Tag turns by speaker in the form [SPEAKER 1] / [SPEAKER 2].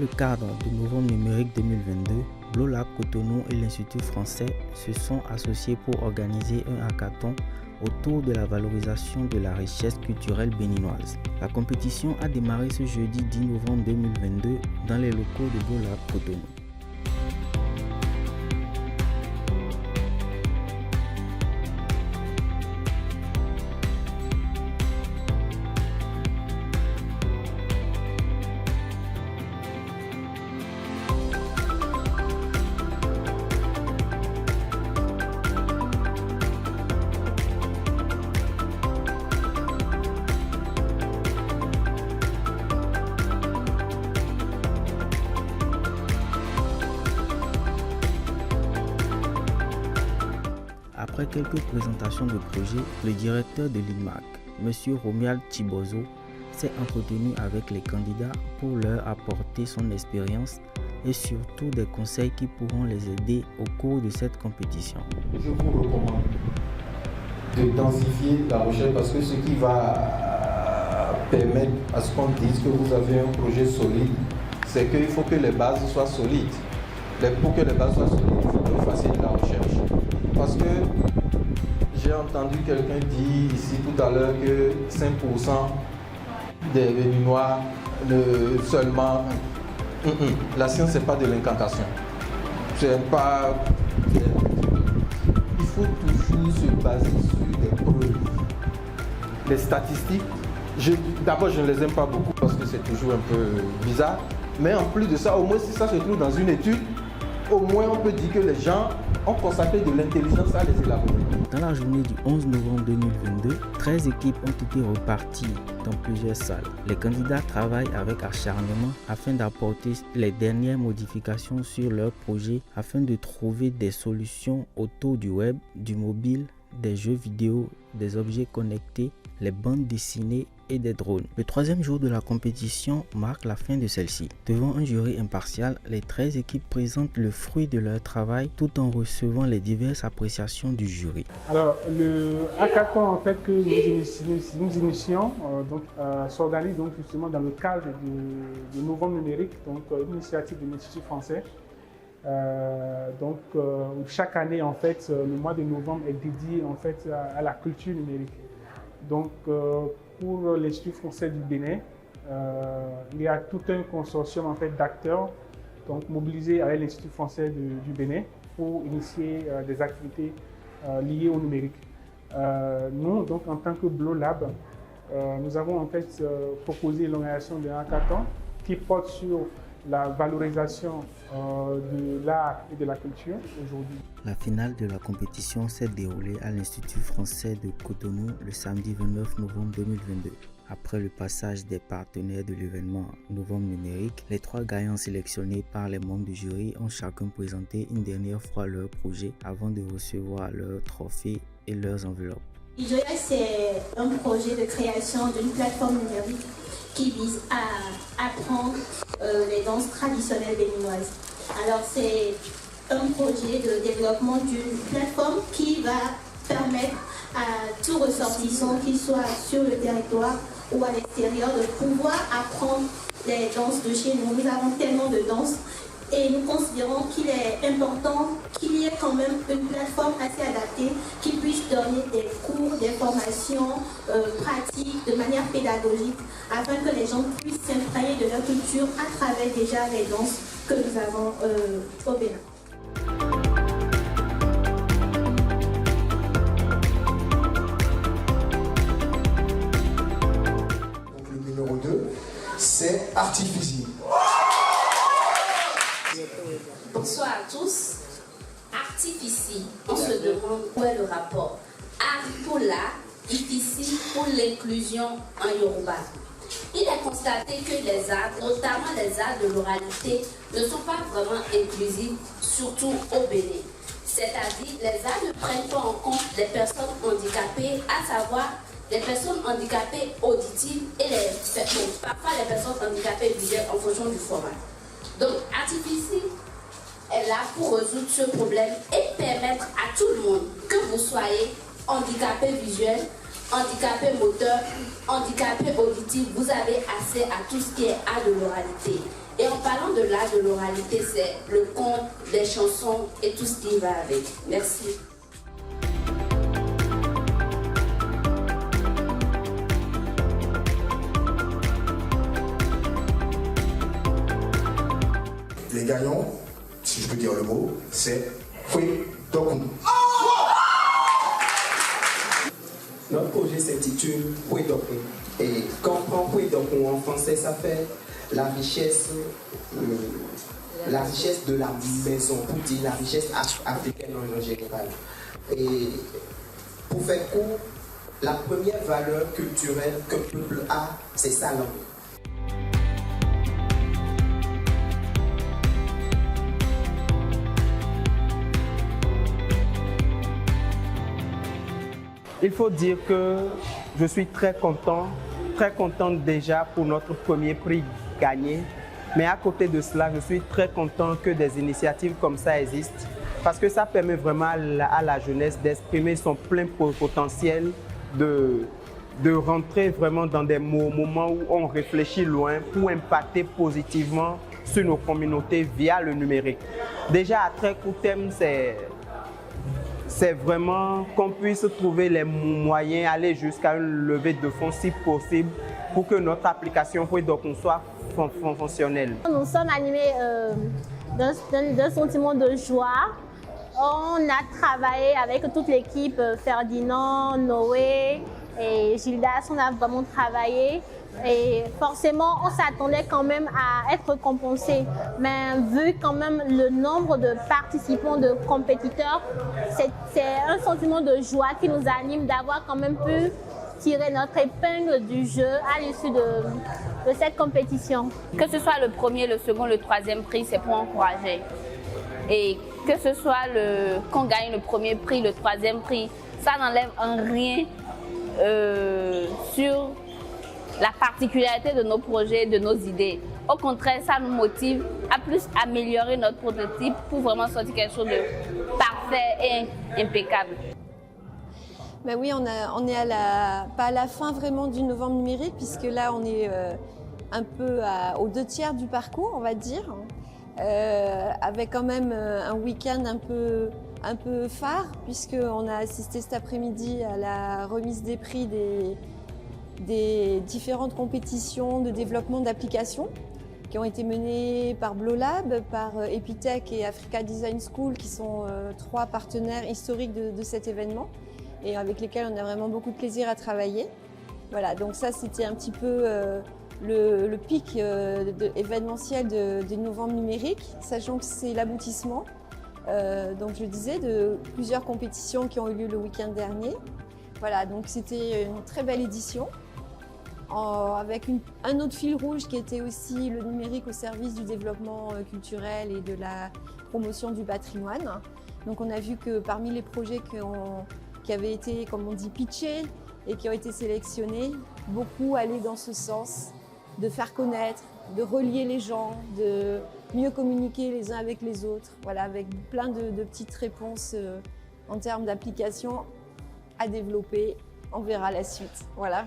[SPEAKER 1] le cadre du Novembre numérique 2022, BloLab Cotonou et l'Institut français se sont associés pour organiser un hackathon autour de la valorisation de la richesse culturelle béninoise. La compétition a démarré ce jeudi 10 novembre 2022 dans les locaux de BloLab Cotonou. Après quelques présentations de projets, le directeur de l'INMAC, M. Romuald Chibozo, s'est entretenu avec les candidats pour leur apporter son expérience et surtout des conseils qui pourront les aider au cours de cette compétition.
[SPEAKER 2] Je vous recommande de densifier la recherche parce que ce qui va permettre à ce qu'on dise que vous avez un projet solide, c'est qu'il faut que les bases soient solides. Pour que les bases soient solides, il faut que vous fassiez de la recherche. Parce que j'ai entendu quelqu'un dire ici tout à l'heure que 5% des Béninois seulement... La science, ce n'est pas de l'incantation. C'est pas... Il faut toujours se baser sur des preuves. Les statistiques, d'abord je ne les aime pas beaucoup parce que c'est toujours un peu bizarre. Mais en plus de ça, au moins si ça se trouve dans une étude, au moins on peut dire que les gens ont consacré de l'intelligence à les élaborer.
[SPEAKER 1] Dans la journée du 11 novembre 2022, 13 équipes ont été reparties dans plusieurs salles. Les candidats travaillent avec acharnement afin d'apporter les dernières modifications sur leur projet afin de trouver des solutions autour du web, du mobile, des jeux vidéo, des objets connectés, les bandes dessinées et des drones. Le troisième jour de la compétition marque la fin de celle-ci. Devant un jury impartial, les 13 équipes présentent le fruit de leur travail tout en recevant les diverses appréciations du jury.
[SPEAKER 3] Alors, le hackathon en fait que nous initions s'organise donc justement dans le cadre du Novembre numérique, donc une initiative de l'Institut français. Chaque année en fait, le mois de novembre est dédié en fait à la culture numérique. Donc, pour l'Institut français du Bénin, il y a tout un consortium en fait, d'acteurs mobilisés avec l'Institut français du Bénin pour initier des activités liées au numérique. Nous, donc, en tant que BloLab, nous avons en fait proposé l'organisation d'un hackathon qui porte sur la valorisation de l'art et de la culture aujourd'hui.
[SPEAKER 1] La finale de la compétition s'est déroulée à l'Institut français de Cotonou le samedi 29 novembre 2022. Après le passage des partenaires de l'événement Novembre numérique, les 3 gagnants sélectionnés par les membres du jury ont chacun présenté une dernière fois leur projet avant de recevoir leurs trophées et leurs enveloppes.
[SPEAKER 4] Ijoya, c'est un projet de création d'une plateforme numérique qui vise à apprendre les danses traditionnelles béninoises. Alors c'est un projet de développement d'une plateforme qui va permettre à tout ressortissant qui soit sur le territoire ou à l'extérieur de pouvoir apprendre les danses de chez nous. Nous avons tellement de danses et nous considérons qu'il est important qu'il y ait quand même une plateforme assez adaptée qui puisse donner des cours, des formations pratiques de manière pédagogique afin que les gens puissent s'imprégner de leur culture à travers déjà les danses que nous avons au Bénin.
[SPEAKER 5] Donc le numéro 2, c'est Artifici.
[SPEAKER 6] Bonsoir à tous. Artifici, on se demande où est le rapport. Art pour l'art, Ifici pour l'inclusion en Yoruba. Il est constaté que les arts, notamment les arts de l'oralité, ne sont pas vraiment inclusifs, surtout au Bénin. C'est-à-dire, les arts ne prennent pas en compte les personnes handicapées, à savoir les personnes handicapées auditives et parfois les personnes handicapées visuelles en fonction du format. Donc, Artifici est là pour résoudre ce problème et permettre à tout le monde, que vous soyez handicapés visuels, handicapés moteurs, handicapés auditifs, vous avez accès à tout ce qui est art de l'oralité. Et en parlant de l'art de l'oralité, c'est le conte, des chansons et tout ce qui va avec. Merci.
[SPEAKER 5] Les gagnants, si je peux dire le mot, c'est Foué Dokun.
[SPEAKER 7] Notre projet s'intitule Foué Dokun. Et quand on prend Foué Dokun en français, ça fait la richesse de la maison, pour dire la richesse africaine en général. Et pour faire court, la première valeur culturelle qu'un peuple a, c'est sa langue.
[SPEAKER 3] Il faut dire que je suis très content déjà pour notre premier prix gagné. Mais à côté de cela, je suis très content que des initiatives comme ça existent parce que ça permet vraiment à la jeunesse d'exprimer son plein potentiel, de rentrer vraiment dans des moments où on réfléchit loin pour impacter positivement sur nos communautés via le numérique. Déjà à très court terme, c'est vraiment qu'on puisse trouver les moyens, aller jusqu'à une levée de fonds si possible pour que notre application Foué Dokun soit fonctionnelle.
[SPEAKER 8] Nous sommes animés d'un sentiment de joie. On a travaillé avec toute l'équipe, Ferdinand, Noé et Gildas, on a vraiment travaillé. Et forcément, on s'attendait quand même à être récompensé. Mais vu quand même le nombre de participants, de compétiteurs, c'est un sentiment de joie qui nous anime d'avoir quand même pu tirer notre épingle du jeu à l'issue de cette compétition.
[SPEAKER 6] Que ce soit le premier, le second, le troisième prix, c'est pour encourager. Et que ce soit qu'on gagne le premier prix, le troisième prix, ça n'enlève en rien sur la particularité de nos projets, de nos idées. Au contraire, ça nous motive à plus améliorer notre prototype pour vraiment sortir quelque chose de parfait et impeccable.
[SPEAKER 9] Ben oui, on est pas à la fin vraiment du novembre numérique, puisque là on est un peu aux 2/3 du parcours, on va dire, avec quand même un week-end un peu phare, puisqu'on a assisté cet après-midi à la remise des prix des différentes compétitions de développement d'applications qui ont été menées par Blolab, par Epitech et Africa Design School, qui sont 3 partenaires historiques de cet événement et avec lesquels on a vraiment beaucoup de plaisir à travailler. Voilà, donc ça c'était un petit peu le pic événementiel de novembre numérique, sachant que c'est l'aboutissement, donc je disais, de plusieurs compétitions qui ont eu lieu le week-end dernier. Voilà, donc c'était une très belle édition, avec un autre fil rouge qui était aussi le numérique au service du développement culturel et de la promotion du patrimoine. Donc on a vu que parmi les projets qui avaient été, comme on dit, pitchés et qui ont été sélectionnés, beaucoup allaient dans ce sens, de faire connaître, de relier les gens, de mieux communiquer les uns avec les autres, voilà, avec plein de petites réponses en termes d'applications à développer. On verra la suite. Voilà.